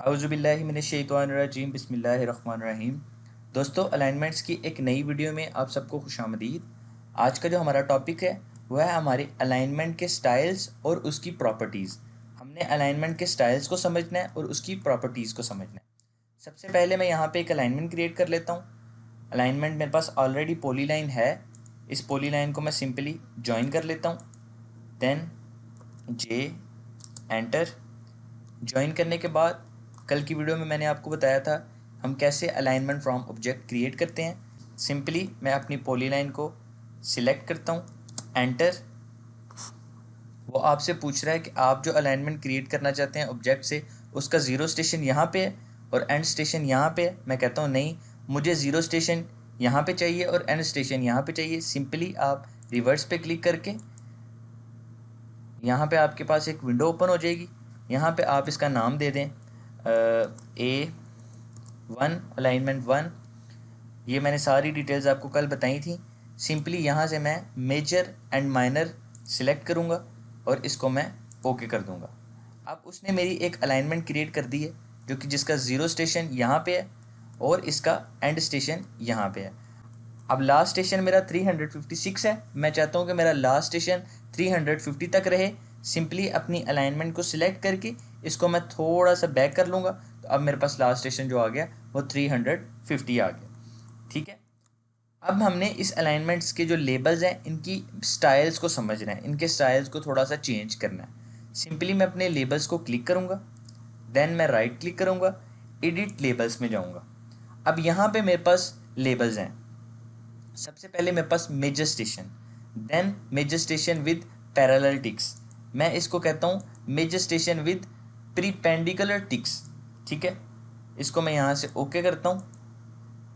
औज़ुबिल्लाहिमिनश्शैतानिर्रजीम बिस्मिल्लाहिर्रहमानिर्रहीम। दोस्तों, अलाइनमेंट्स की एक नई वीडियो में आप सबको खुशामदीद। आज का जो हमारा टॉपिक है वह है हमारे अलाइनमेंट के स्टाइल्स और उसकी प्रॉपर्टीज़। हमने अलाइनमेंट के स्टाइल्स को समझना है और उसकी प्रॉपर्टीज़ को समझना है। सबसे पहले मैं यहाँ पे एक अलाइनमेंट क्रिएट कर लेता हूँ। अलाइनमेंट मेरे पास ऑलरेडी पॉलीलाइन है। इस पॉलीलाइन को मैं सिंपली ज्वाइन कर लेता हूँ। देन जे एंटर। ज्वाइन करने के बाद कल की वीडियो में मैंने आपको बताया था हम कैसे अलाइनमेंट फ्रॉम ऑब्जेक्ट क्रिएट करते हैं। सिंपली मैं अपनी पॉलीलाइन को सिलेक्ट करता हूँ, एंटर। वो आपसे पूछ रहा है कि आप जो अलाइनमेंट क्रिएट करना चाहते हैं ऑब्जेक्ट से उसका ज़ीरो स्टेशन यहाँ पे है और एंड स्टेशन यहाँ पे है। मैं कहता हूँ नहीं, मुझे ज़ीरो स्टेशन यहाँ पे चाहिए और एंड स्टेशन यहाँ पे चाहिए। सिंपली आप रिवर्स पे क्लिक करके यहाँ पे आपके पास एक विंडो ओपन हो जाएगी। यहाँ पे आप इसका नाम दे दें A1 अलाइनमेंट 1। ये मैंने सारी डिटेल्स आपको कल बताई थी। सिंपली यहाँ से मैं मेजर एंड माइनर सिलेक्ट करूँगा और इसको मैं ओके कर दूँगा। अब उसने मेरी एक अलाइनमेंट क्रिएट कर दी है जो कि जिसका ज़ीरो स्टेशन यहाँ पे है और इसका एंड स्टेशन यहाँ पे है। अब लास्ट स्टेशन मेरा 356 है। मैं चाहता हूँ कि मेरा लास्ट स्टेशन 350 तक रहे। सिंपली अपनी अलाइनमेंट को सिलेक्ट करके इसको मैं थोड़ा सा बैक कर लूँगा तो अब मेरे पास लास्ट स्टेशन जो आ गया वो 350 आ गया। ठीक है। अब हमने इस अलाइनमेंट्स के जो लेबल्स हैं इनकी स्टाइल्स को समझना है, इनके स्टाइल्स को थोड़ा सा चेंज करना है। सिंपली मैं अपने लेबल्स को क्लिक करूँगा, देन मैं राइट क्लिक करूँगा, एडिट लेबल्स में जाऊँगा। अब यहाँ पे मेरे पास लेबल्स हैं। सबसे पहले मेरे पास major station, then major station with parallel ticks. मैं इसको कहता हूँ major station with perpendicular ticks. ठीक है। इसको मैं यहाँ से ओके करता हूँ,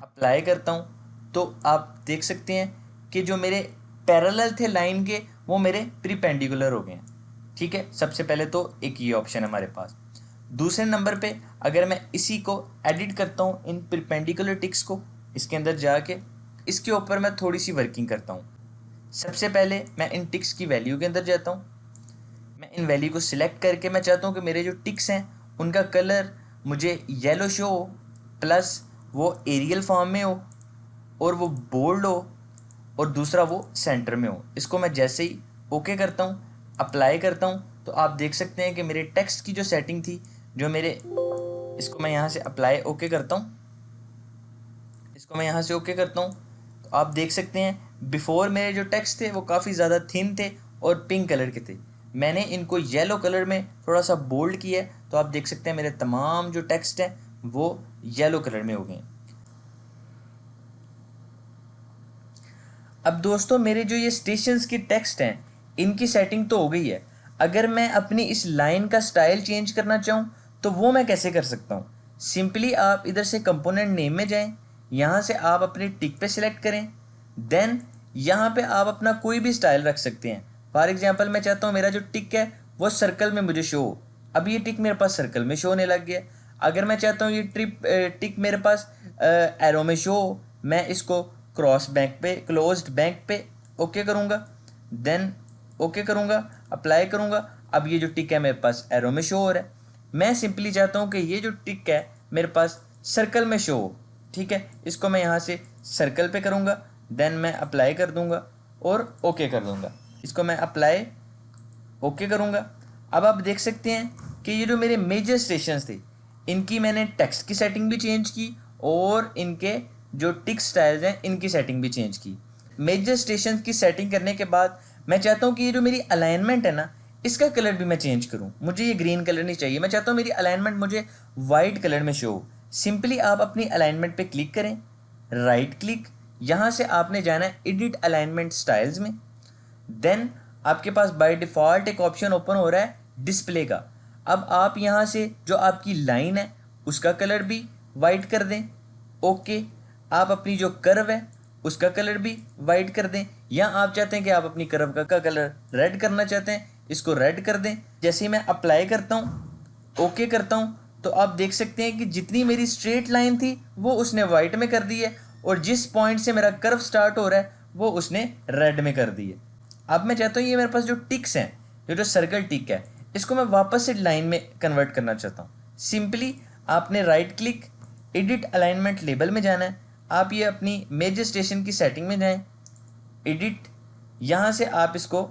अप्लाई करता हूँ तो आप देख सकते हैं कि जो मेरे पैरेलल थे लाइन के वो मेरे प्रीपेंडिकुलर हो गए हैं। ठीक है। सबसे पहले तो एक ये ऑप्शन है हमारे पास। दूसरे नंबर पे अगर मैं इसी को एडिट करता हूँ इन प्रीपेंडिकुलर टिक्स को, इसके अंदर जाके इसके ऊपर मैं थोड़ी सी वर्किंग करता हूँ। सबसे पहले मैं इन टिक्स की वैल्यू के अंदर जाता हूँ। मैं इन वैल्यू को सिलेक्ट करके मैं चाहता हूँ कि मेरे जो टिक्स हैं उनका कलर मुझे येलो शो हो, प्लस वो एरियल फॉर्म में हो और वो बोल्ड हो और दूसरा वो सेंटर में हो। इसको मैं जैसे ही ओके करता हूँ, अप्लाई करता हूँ तो आप देख सकते हैं कि मेरे टेक्स्ट की जो सेटिंग थी जो मेरे, इसको मैं यहाँ से अप्लाई ओके करता हूँ, इसको मैं यहाँ से ओके करता हूँ तो आप देख सकते हैं बिफोर मेरे जो टेक्स्ट थे वो काफ़ी ज़्यादा थिन थे और पिंक कलर के थे। मैंने इनको येलो कलर में थोड़ा सा बोल्ड किया है तो आप देख सकते हैं मेरे तमाम जो टेक्स्ट हैं वो येलो कलर में हो गए। अब दोस्तों मेरे जो ये स्टेशंस के टेक्स्ट हैं इनकी सेटिंग तो हो गई है। अगर मैं अपनी इस लाइन का स्टाइल चेंज करना चाहूँ तो वो मैं कैसे कर सकता हूँ। सिंपली आप इधर से कंपोनेंट नेम में जाएं, यहाँ से आप अपने टिक पे सिलेक्ट करें, देन यहाँ पे आप अपना कोई भी स्टाइल रख सकते हैं। फॉर एग्जांपल मैं चाहता हूँ मेरा जो टिक है वो सर्कल में मुझे शो हो। अब ये टिक मेरे पास सर्कल में शो होने लग गया। अगर मैं चाहता हूँ ये टिक मेरे पास एरो में शो हो, मैं इसको क्रॉस बैंक पे, क्लोज्ड बैंक पे ओके करूँगा, देन ओके करूँगा, अप्लाई करूँगा। अब ये जो टिक है मेरे पास एरो में शो हो रहा है। मैं सिंपली चाहता हूँ कि ये जो टिक है मेरे पास सर्कल में शो हो। ठीक है। इसको मैं यहाँ से सर्कल पे करूँगा, देन मैं अप्लाई कर दूँगा और ओके कर दूँगा। इसको मैं अप्लाई ओके करूँगा। अब आप देख सकते हैं कि ये जो मेरे मेजर स्टेशंस थे इनकी मैंने टेक्स्ट की सेटिंग भी चेंज की और इनके जो टिक स्टाइल्स हैं इनकी सेटिंग भी चेंज की। मेजर स्टेशन की सेटिंग करने के बाद मैं चाहता हूँ कि ये जो मेरी अलाइनमेंट है ना इसका कलर भी मैं चेंज करूँ। मुझे ये ग्रीन कलर नहीं चाहिए, मैं चाहता हूँ मेरी अलाइनमेंट मुझे वाइट कलर में शो हो। सिंपली आप अपनी अलाइनमेंट पे क्लिक करें, राइट क्लिक, यहाँ से आपने जाना है एडिट अलाइनमेंट स्टाइल्स में। देन आपके पास बाय डिफ़ॉल्ट एक ऑप्शन ओपन हो रहा है डिस्प्ले का। अब आप यहाँ से जो आपकी लाइन है उसका कलर भी वाइट कर दें, ओके। आप अपनी जो कर्व है उसका कलर भी वाइट कर दें, या आप चाहते हैं कि आप अपनी कर्व का कलर रेड करना चाहते हैं, इसको रेड कर दें। जैसे ही मैं अप्लाई करता हूँ, ओके करता हूँ, तो आप देख सकते हैं कि जितनी मेरी स्ट्रेट लाइन थी वो उसने वाइट में कर दी है और जिस पॉइंट से मेरा कर्व स्टार्ट हो रहा है वो उसने रेड में कर दी है। अब मैं चाहता हूँ ये मेरे पास जो टिक्स हैं, जो सर्कल टिक है, इसको मैं वापस से लाइन में कन्वर्ट करना चाहता हूँ। सिंपली आपने right click edit alignment label में जाना है। आप ये अपनी मेजर स्टेशन की सेटिंग में जाएं, एडिट, यहाँ से आप इसको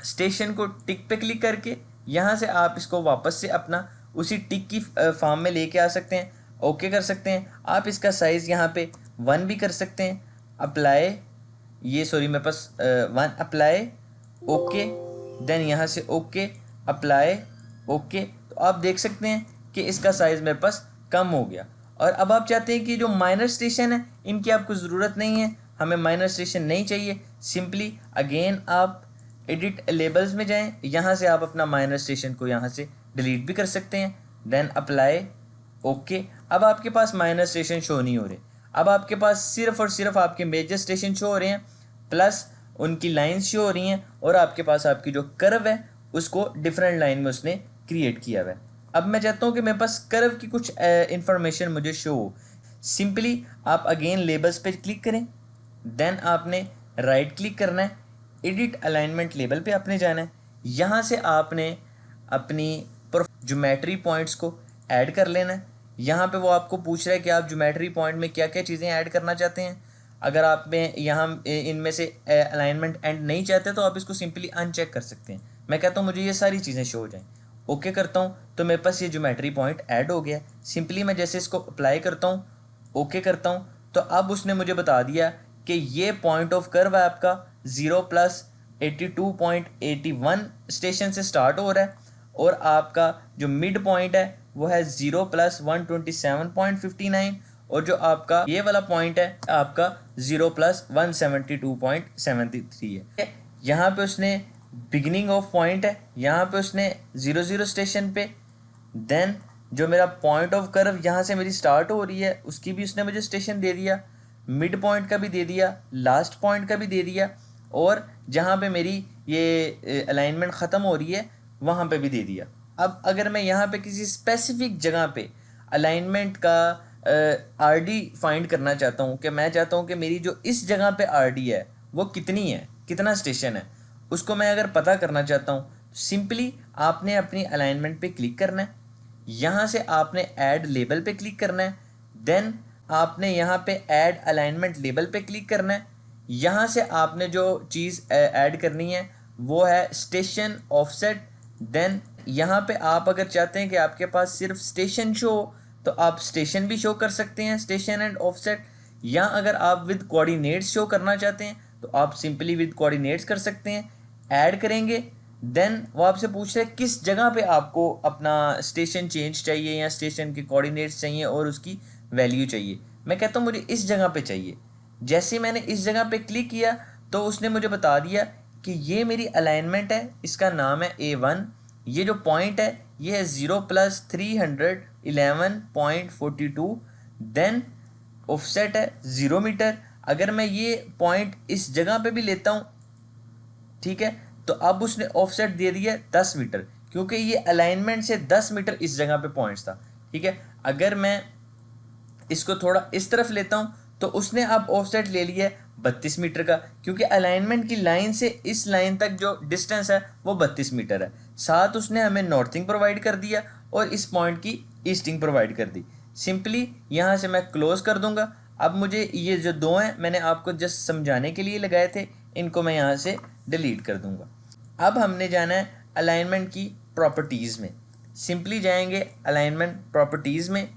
स्टेशन को टिक पे क्लिक करके यहाँ से आप इसको वापस से अपना उसी टिक की फॉर्म में लेके आ सकते हैं, ओके कर सकते हैं। आप इसका साइज़ यहाँ पे 1 भी कर सकते हैं। अप्लाई, ये सॉरी मेरे पास 1 अप्लाई, ओके, देन यहाँ से ओके, अप्लाई, ओके। तो आप देख सकते हैं कि इसका साइज़ मेरे पास कम हो गया। और अब आप चाहते हैं कि जो माइनर स्टेशन है इनकी आपको ज़रूरत नहीं है, हमें माइनर स्टेशन नहीं चाहिए। सिंपली अगेन आप एडिट लेबल्स में जाएं, यहाँ से आप अपना माइनर स्टेशन को यहाँ से डिलीट भी कर सकते हैं। Then apply, okay. अब आपके पास माइनर स्टेशन शो नहीं हो रहे, अब आपके पास सिर्फ और सिर्फ आपके मेजर स्टेशन शो हो रहे हैं, प्लस उनकी लाइंस शो हो रही हैं, और आपके पास आपकी जो कर्व है उसको डिफरेंट लाइन में उसने क्रिएट किया हुआ है। अब मैं चाहता हूँ कि मेरे पास कर्व की कुछ इंफॉर्मेशन मुझे शो हो। सिंपली आप अगेन लेबल्स पे क्लिक करें, देन आपने राइट क्लिक करना है, एडिट अलाइनमेंट लेबल पे आपने जाना है। यहाँ से आपने अपनी ज्योमेट्री पॉइंट्स को ऐड कर लेना है। यहाँ पे वो आपको पूछ रहा है कि आप ज्योमेट्री पॉइंट में क्या क्या चीज़ें ऐड करना चाहते हैं। अगर आप में यहाँ इनमें से अलाइनमेंट एंड नहीं चाहते तो आप इसको सिंपली अनचेक कर सकते हैं। मैं कहता हूँ मुझे ये सारी चीज़ें शो हो जाएं, ओके करता हूँ तो मेरे पास ये ज्योमेट्री पॉइंट ऐड हो गया। सिंपली मैं जैसे इसको अप्लाई करता हूँ, ओके करता हूँ, तो अब उसने मुझे बता दिया कि ये पॉइंट ऑफ कर्व है आपका 0 + 82.81 स्टेशन से स्टार्ट हो रहा है, और आपका जो मिड पॉइंट है वो है 0 + 127.59, और जो आपका ये वाला पॉइंट है आपका 0 + 172.73 है। यहाँ पे उसने बिगिनिंग ऑफ पॉइंट है, यहाँ पे उसने 0 स्टेशन पे, देन जो मेरा पॉइंट ऑफ कर्व यहाँ से मेरी स्टार्ट हो रही है उसकी भी उसने मुझे स्टेशन दे दिया, मिड पॉइंट का भी दे दिया, लास्ट पॉइंट का भी दे दिया, और जहाँ पे मेरी ये अलाइनमेंट ख़त्म हो रही है वहाँ पे भी दे दिया। अब अगर मैं यहाँ पे किसी स्पेसिफिक जगह पे अलाइनमेंट का आरडी फाइंड करना चाहता हूँ, कि मैं चाहता हूँ कि मेरी जो इस जगह पे आरडी है वो कितनी है, कितना स्टेशन है, उसको मैं अगर पता करना चाहता हूँ, सिंपली आपने अपनी अलाइनमेंट पे क्लिक करना है, यहाँ से आपने ऐड लेबल पे क्लिक करना है, देन आपने यहाँ पे ऐड अलाइनमेंट लेबल पे क्लिक करना है। यहाँ से आपने जो चीज़ ऐड करनी है वो है स्टेशन ऑफसेट। देन यहाँ पे आप अगर चाहते हैं कि आपके पास सिर्फ स्टेशन शो हो तो आप स्टेशन भी शो कर सकते हैं, स्टेशन एंड ऑफसेट, या अगर आप विद कोऑर्डिनेट्स शो करना चाहते हैं तो आप सिंपली विद कोऑर्डिनेट्स कर सकते हैं। ऐड करेंगे, देन वो आपसे पूछ रहे हैं किस जगह पे आपको अपना स्टेशन चेंज चाहिए या स्टेशन के कोऑर्डिनेट्स चाहिए और उसकी वैल्यू चाहिए। मैं कहता हूँ मुझे इस जगह पे चाहिए। जैसे मैंने इस जगह पे क्लिक किया तो उसने मुझे बता दिया कि ये मेरी अलाइनमेंट है, इसका नाम है A1, ये जो पॉइंट है ये है 0 + 311.42, देन ऑफसेट है 0 मीटर। अगर मैं ये पॉइंट इस जगह पे भी लेता हूँ, ठीक है, तो अब उसने ऑफसेट दे दिया 10 मीटर, क्योंकि ये अलाइनमेंट से 10 मीटर इस जगह पे पॉइंट्स था, ठीक है। अगर मैं इसको थोड़ा इस तरफ लेता हूँ तो उसने अब ऑफसेट ले लिया है 32 मीटर का, क्योंकि अलाइनमेंट की लाइन से इस लाइन तक जो डिस्टेंस है वो 32 मीटर है। साथ उसने हमें नॉर्थिंग प्रोवाइड कर दिया और इस पॉइंट की ईस्टिंग प्रोवाइड कर दी। सिंपली यहाँ से मैं क्लोज कर दूंगा। अब मुझे ये जो दो हैं मैंने आपको जस्ट समझाने के लिए लगाए थे, इनको मैं यहाँ से डिलीट कर दूंगा। अब हमने जाना है अलाइनमेंट की प्रॉपर्टीज़ में। सिंपली जाएंगे अलाइनमेंट प्रॉपर्टीज़ में।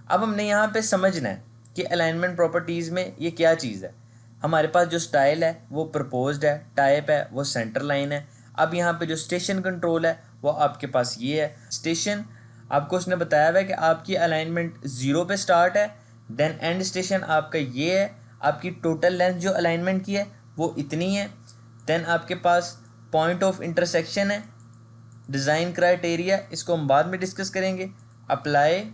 अब हमने यहाँ पे समझना है कि अलाइनमेंट प्रॉपर्टीज़ में ये क्या चीज़ है। हमारे पास जो स्टाइल है वो प्रपोज्ड है, टाइप है वो सेंटर लाइन है। अब यहाँ पे जो स्टेशन कंट्रोल है वो आपके पास ये है। स्टेशन आपको उसने बताया हुआ है कि आपकी अलाइनमेंट 0 पे स्टार्ट है, देन एंड स्टेशन आपका ये है। आपकी टोटल लेंथ जो अलाइनमेंट की है वो इतनी है। देन आपके पास पॉइंट ऑफ इंटरसेक्शन है, डिज़ाइन क्राइटेरिया, इसको हम बाद में डिस्कस करेंगे। Apply,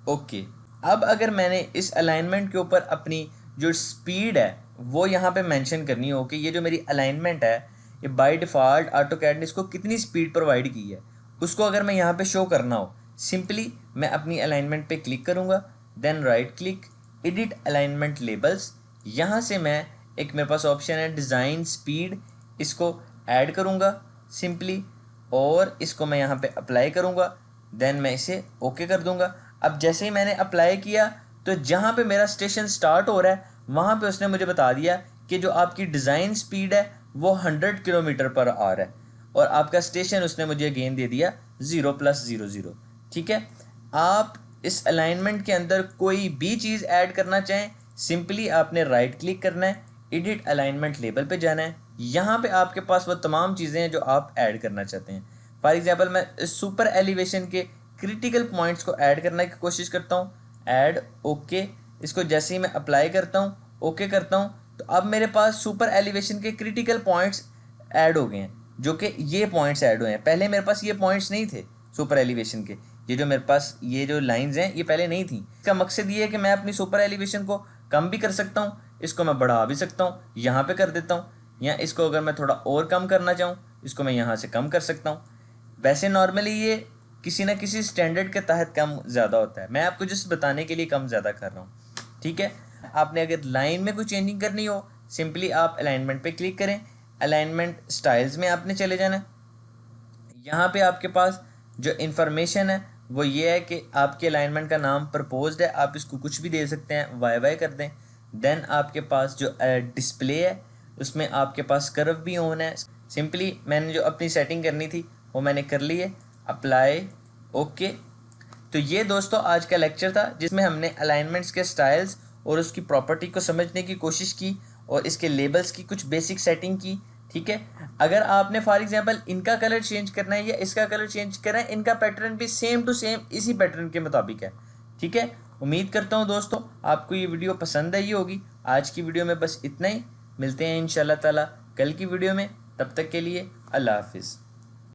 okay. अब अगर मैंने इस अलाइनमेंट के ऊपर अपनी जो स्पीड है वो यहाँ पे मेंशन करनी हो कि ये जो मेरी अलाइनमेंट है ये बाय डिफ़ॉल्ट ऑटोकैड ने इसको कितनी स्पीड प्रोवाइड की है, उसको अगर मैं यहाँ पे शो करना हो, सिंपली मैं अपनी अलाइनमेंट पे क्लिक करूँगा, then right click, edit alignment labels. यहाँ से मैं एक मेरे पास ऑप्शन है डिज़ाइन स्पीड, इसको ऐड करूँगा सिंपली, और इसको मैं यहाँ पे अप्लाई करूँगा, देन मैं इसे ओके कर दूँगा। अब जैसे ही मैंने अप्लाई किया तो जहाँ पे मेरा स्टेशन स्टार्ट हो रहा है वहाँ पे उसने मुझे बता दिया कि जो आपकी डिज़ाइन स्पीड है वो 100 किलोमीटर पर आवर है, और आपका स्टेशन उसने मुझे अगेन दे दिया 0+00। ठीक है, आप इस अलाइनमेंट के अंदर कोई भी चीज़ ऐड करना चाहें, सिंपली आपने राइट क्लिक करना है, एडिट अलाइनमेंट लेबल पे जाना है, यहाँ पे आपके पास वो तमाम चीज़ें हैं जो आप ऐड करना चाहते हैं। फॉर एग्जांपल मैं सुपर एलिवेशन के क्रिटिकल पॉइंट्स को ऐड करने की कोशिश करता हूँ, ऐड ओके। इसको जैसे ही मैं अप्लाई करता हूँ, ओके करता हूँ, तो अब मेरे पास सुपर एलिवेशन के क्रिटिकल पॉइंट्स ऐड हो गए हैं, जो कि ये पॉइंट्स ऐड हुए हैं। पहले मेरे पास ये पॉइंट्स नहीं थे सुपर एलिवेशन के, ये जो मेरे पास ये जो लाइंस हैं ये पहले नहीं थी। इसका मकसद ये है कि मैं अपनी सुपर एलिवेशन को कम भी कर सकता हूँ, इसको मैं बढ़ा भी सकता हूँ, यहाँ पे कर देता हूँ, या इसको अगर मैं थोड़ा और कम करना चाहूँ इसको मैं यहाँ से कम कर सकता हूँ। वैसे नॉर्मली ये किसी ना किसी स्टैंडर्ड के तहत कम ज़्यादा होता है, मैं आपको जस्ट बताने के लिए कम ज़्यादा कर रहा हूँ। ठीक है, आपने अगर लाइन में कोई चेंजिंग करनी हो, सिंपली आप अलाइनमेंट पे क्लिक करें, अलाइनमेंट स्टाइल्स में आपने चले जाना है। यहाँ पे आपके पास जो इन्फॉर्मेशन है वो ये है कि आपके अलाइनमेंट का नाम प्रपोज्ड है, आप इसको कुछ भी दे सकते हैं, वाई कर दें। देन आपके पास जो डिस्प्ले है उसमें आपके पास कर्व भी ऑन है। सिंपली मैंने जो अपनी सेटिंग करनी थी वो मैंने कर ली है, अप्लाई ओके। तो ये दोस्तों आज का लेक्चर था जिसमें हमने अलाइनमेंट्स के स्टाइल्स और उसकी प्रॉपर्टी को समझने की कोशिश की और इसके लेबल्स की कुछ बेसिक सेटिंग की। ठीक है, अगर आपने फॉर एग्जांपल इनका कलर चेंज करना है या इसका कलर चेंज करना है, इनका पैटर्न भी सेम टू सेम इसी पैटर्न के मुताबिक है। ठीक है, उम्मीद करता हूँ दोस्तों आपको ये वीडियो पसंद आई होगी। आज की वीडियो में बस इतना ही, मिलते हैं इंशाल्लाह ताला कल की वीडियो में, तब तक के लिए अल्लाह हाफिज़।